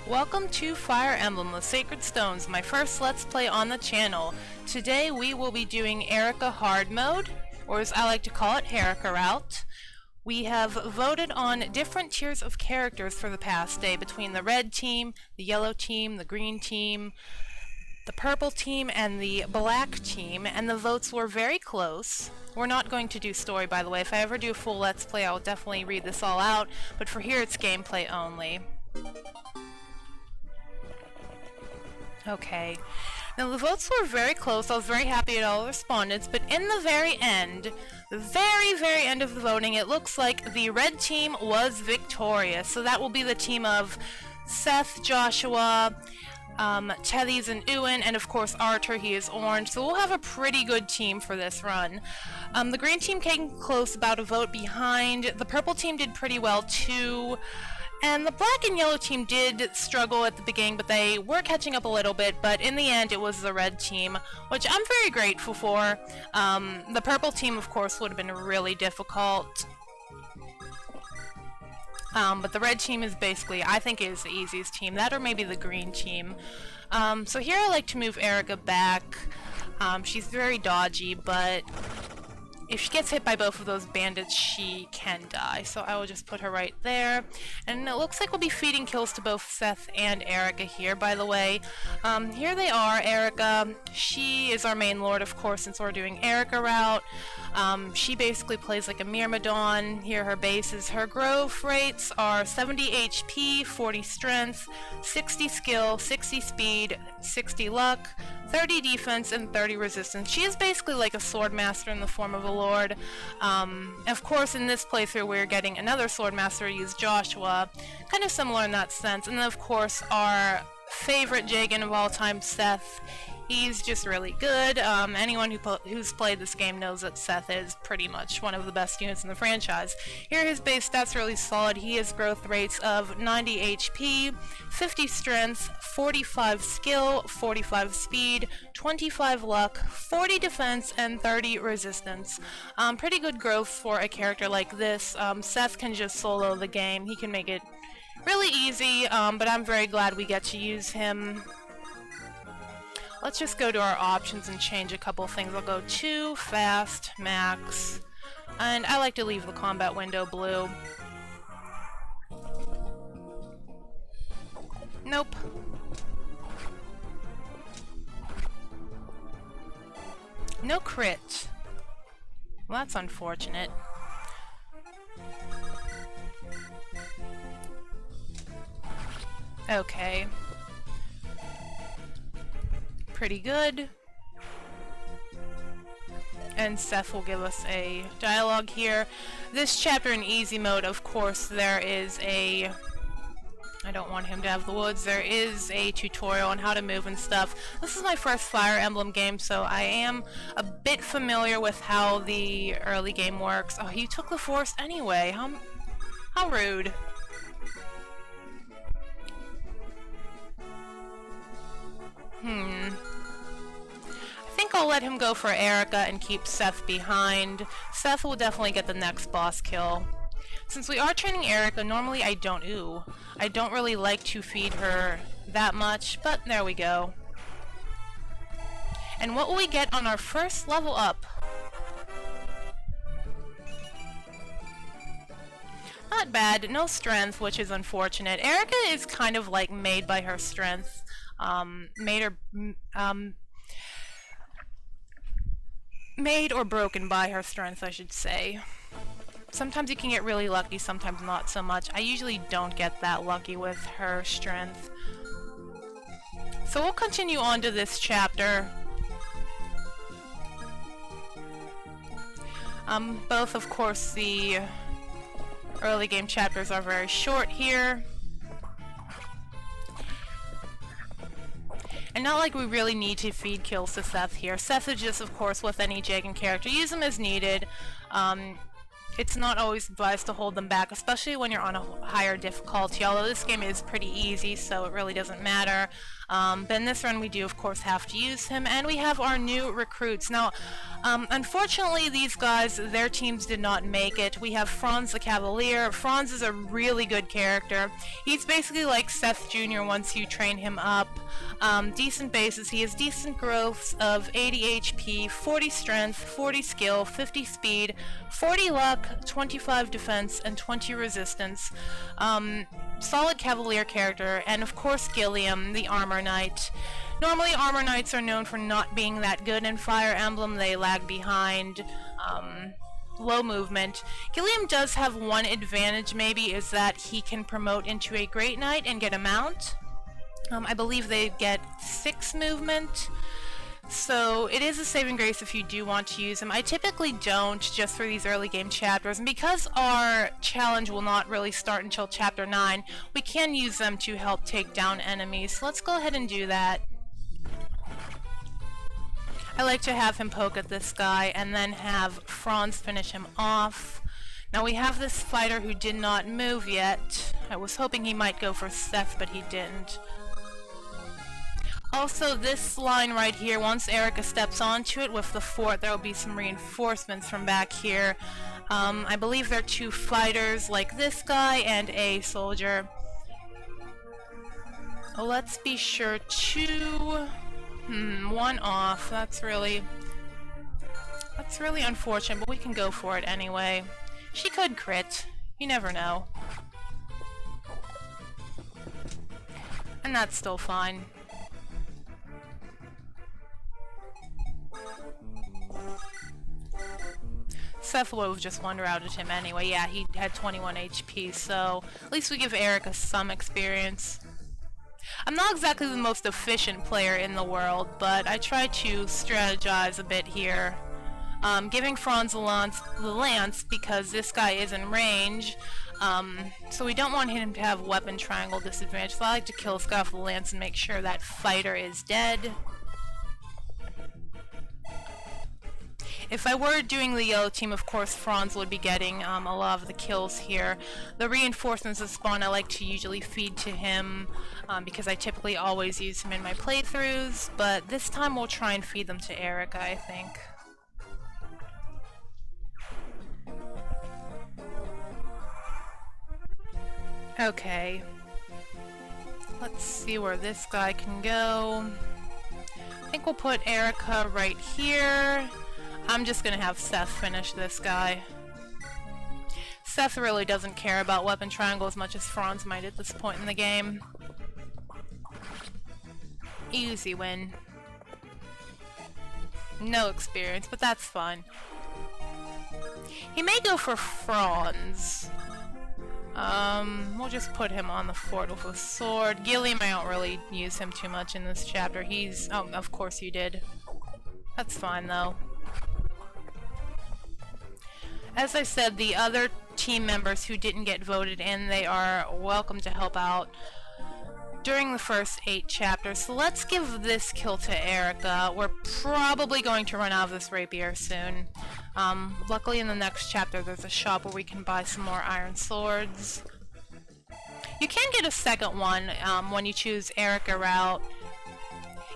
Welcome to Fire Emblem: The Sacred Stones, my first Let's Play on the channel. Today we will be doing Eirika Hard Mode, or as I like to call it, Hairika Route. We have voted on different tiers of characters for the past day between the red team, the yellow team, the green team, the purple team, and the black team, and the votes were very close. We're not going to do story, by the way. If I ever do a full Let's Play, I'll definitely read this all out, but for here it's gameplay only. Okay. Now the votes were very close. I was very happy at all the respondents, but in the very end, the very end of the voting, it looks like the red team was victorious. So that will be the team of Seth, Joshua, Tethys and Ewan, and of course Arthur, he is orange. So we'll have a pretty good team for this run. The green team came close, about a vote behind. The purple team did pretty well too. And the black and yellow team did struggle at the beginning, but they were catching up a little bit, but in the end it was the red team, which I'm very grateful for. The purple team, of course, would have been really difficult. But the red team is basically, I think, is the easiest team. That or maybe the green team. So here I like to move Eirika back. She's very dodgy, but if she gets hit by both of those bandits, she can die. So I will just put her right there. And it looks like we'll be feeding kills to both Seth and Eirika here, by the way. Here they are, Eirika. She is our main lord, of course, since we're doing Eirika Route. She basically plays like a Myrmidon. Here her bases. Her growth rates are 70 HP, 40 strength, 60 skill, 60 speed, 60 luck, 30 defense, and 30 resistance. She is basically like a sword master in the form of a lord. Of course, in this playthrough we're getting another sword master to use, Joshua. Kind of similar in that sense. And then of course our favorite Jagan of all time, Seth. He's just really good. Anyone who's played this game knows that Seth is pretty much one of the best units in the franchise. Here his base stats are really solid. He has growth rates of 90 HP, 50 strength, 45 skill, 45 speed, 25 luck, 40 defense, and 30 resistance. Pretty good growth for a character like this. Seth can just solo the game. He can make it really easy, but I'm very glad we get to use him. Let's just go to our options and change a couple things. I'll go 2, fast, max, and I like to leave the combat window blue. Nope. No crit. Well, that's unfortunate. Okay. Pretty good. And Seth will give us a dialogue here. This chapter in easy mode, of course, there is a... I don't want him to have the woods. There is a tutorial on how to move and stuff. This is my first Fire Emblem game, so I am a bit familiar with how the early game works. Oh, you took the forest anyway. How rude. I think I'll let him go for Eirika and keep Seth behind. Seth will definitely get the next boss kill. Since we are training Eirika, normally I don't really like to feed her that much, but there we go. And what will we get on our first level up? Not bad, no strength, which is unfortunate. Eirika is kind of like made by her strength. Made or broken by her strength, I should say. Sometimes you can get really lucky, sometimes not so much. I usually don't get that lucky with her strength. So we'll continue on to this chapter. Both, of course, the early game chapters are very short here. And not like we really need to feed kills to Seth here. Seth is just, of course, with any Jagan character. Use him as needed. it's not always advised to hold them back, especially when you're on a higher difficulty, although this game is pretty easy, so it really doesn't matter. But in this run we do of course have to use him, and we have our new recruits. Now, unfortunately these guys, their teams did not make it. We have Franz the Cavalier. Franz is a really good character. He's basically like Seth Jr. once you train him up. Decent bases. He has decent growths of 80 HP, 40 strength, 40 skill, 50 speed, 40 luck, 25 defense, and 20 resistance. Solid Cavalier character, and of course Gilliam, the Armor Knight. Normally Armor Knights are known for not being that good in Fire Emblem. They lag behind, low movement. Gilliam does have one advantage maybe, is that he can promote into a Great Knight and get a mount. I believe they get 6 movement. So it is a saving grace if you do want to use them. I typically don't, just for these early game chapters, and because our challenge will not really start until chapter 9, we can use them to help take down enemies. So let's go ahead and do that. I like to have him poke at this guy and then have Franz finish him off. Now we have this fighter who did not move yet. I was hoping he might go for Seth, but he didn't. Also, this line right here, once Eirika steps onto it with the fort, there will be some reinforcements from back here. I believe there are 2 fighters like this guy and a soldier. Let's be sure to... 1 off. That's really unfortunate, but we can go for it anyway. She could crit. You never know. And that's still fine. Seth would have just one-routed him anyway. Yeah, he had 21 HP, so at least we give Eirika some experience. I'm not exactly the most efficient player in the world, but I try to strategize a bit here. Giving Franz the lance because this guy is in range, so we don't want him to have weapon triangle disadvantage, so I like to kill this guy with the lance and make sure that fighter is dead. If I were doing the yellow team, of course Franz would be getting a lot of the kills here. The reinforcements that spawn I like to usually feed to him because I typically always use him in my playthroughs, but this time we'll try and feed them to Eirika, I think. Okay. Let's see where this guy can go. I think we'll put Eirika right here. I'm just gonna have Seth finish this guy. Seth really doesn't care about weapon triangle as much as Franz might at this point in the game. Easy win. No experience, but that's fine. He may go for Franz. We'll just put him on the fort with a sword. Gilliam, I don't really use him too much in this chapter. He's... oh, of course you did. That's fine, though. As I said, the other team members who didn't get voted in, they are welcome to help out during the first 8 chapters. So let's give this kill to Eirika. We're probably going to run out of this rapier soon. Luckily in the next chapter there's a shop where we can buy some more iron swords. You can get a second one when you choose Hairika Route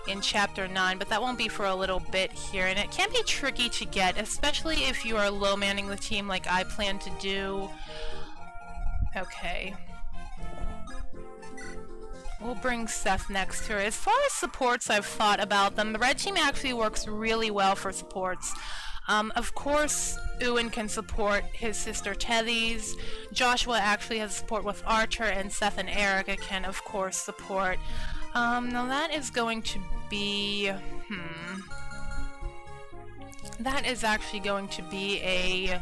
in chapter 9, but that won't be for a little bit here, and it can be tricky to get, especially if you are low manning the team like I plan to do. Okay. We'll bring Seth next to her. As far as supports, I've thought about them. The red team actually works really well for supports. Of course, Ewan can support his sister Tethys. Joshua actually has support with Archer, and Seth and Eirika can, of course, support. Now that is going to be... that is actually going to be a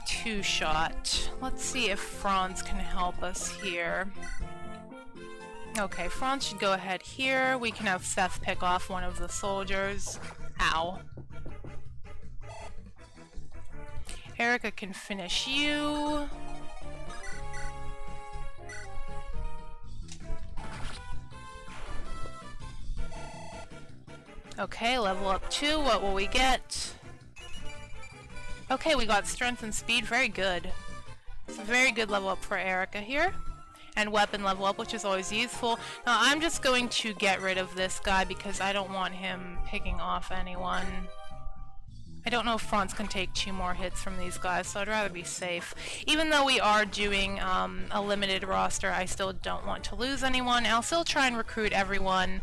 2-shot. Let's see if Franz can help us here. Okay, Franz should go ahead here. We can have Seth pick off one of the soldiers. Ow. Eirika can finish you. Okay, level up 2. What will we get? Okay, we got strength and speed. Very good. It's a very good level up for Eirika here. And weapon level up, which is always useful. Now I'm just going to get rid of this guy because I don't want him picking off anyone. I don't know if Franz can take 2 more hits from these guys, so I'd rather be safe. Even though we are doing a limited roster, I still don't want to lose anyone. I'll still try and recruit everyone.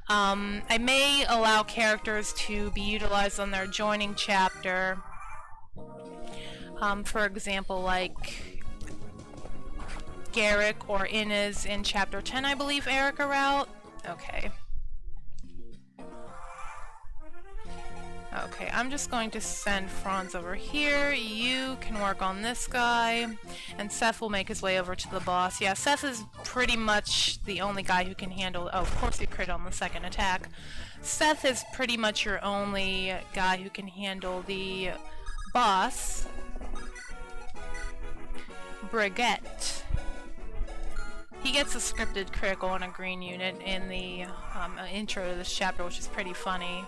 I may allow characters to be utilized on their joining chapter. For example, like Garrick or Inez in Chapter 10, I believe, Hairika Route. Okay. Okay, I'm just going to send Franz over here. You can work on this guy, and Seth will make his way over to the boss. Yeah, Seth is pretty much the only guy who can handle... Oh, of course he crit on the second attack. Seth is pretty much your only guy who can handle the boss. Brigitte. He gets a scripted critical on a green unit in the intro to this chapter, which is pretty funny.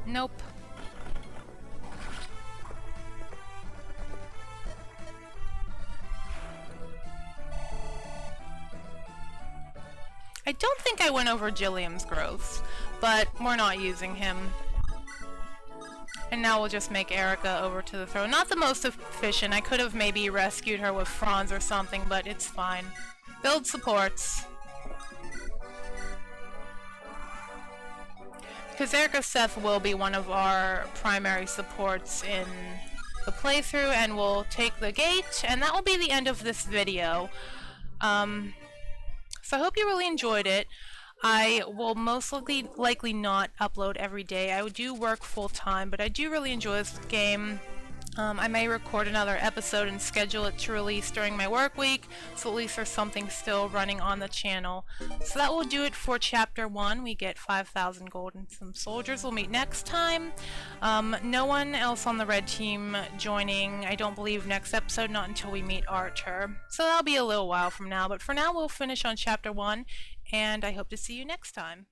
Nope. I don't think I went over Gilliam's growth, but we're not using him. And now we'll just make Eirika over to the throne. Not the most efficient. I could have maybe rescued her with Franz or something, but it's fine. Build supports. Because Eirika Seth will be one of our primary supports in the playthrough, and we'll take the gate, and that will be the end of this video. So I hope you really enjoyed it. I will most likely not upload every day. I do work full-time, but I do really enjoy this game. I may record another episode and schedule it to release during my work week, so at least there's something still running on the channel. So that will do it for Chapter 1. We get 5,000 gold and some soldiers. We'll meet next time. No one else on the red team joining, I don't believe, next episode, not until we meet Archer. So that'll be a little while from now, but for now we'll finish on Chapter 1, and I hope to see you next time.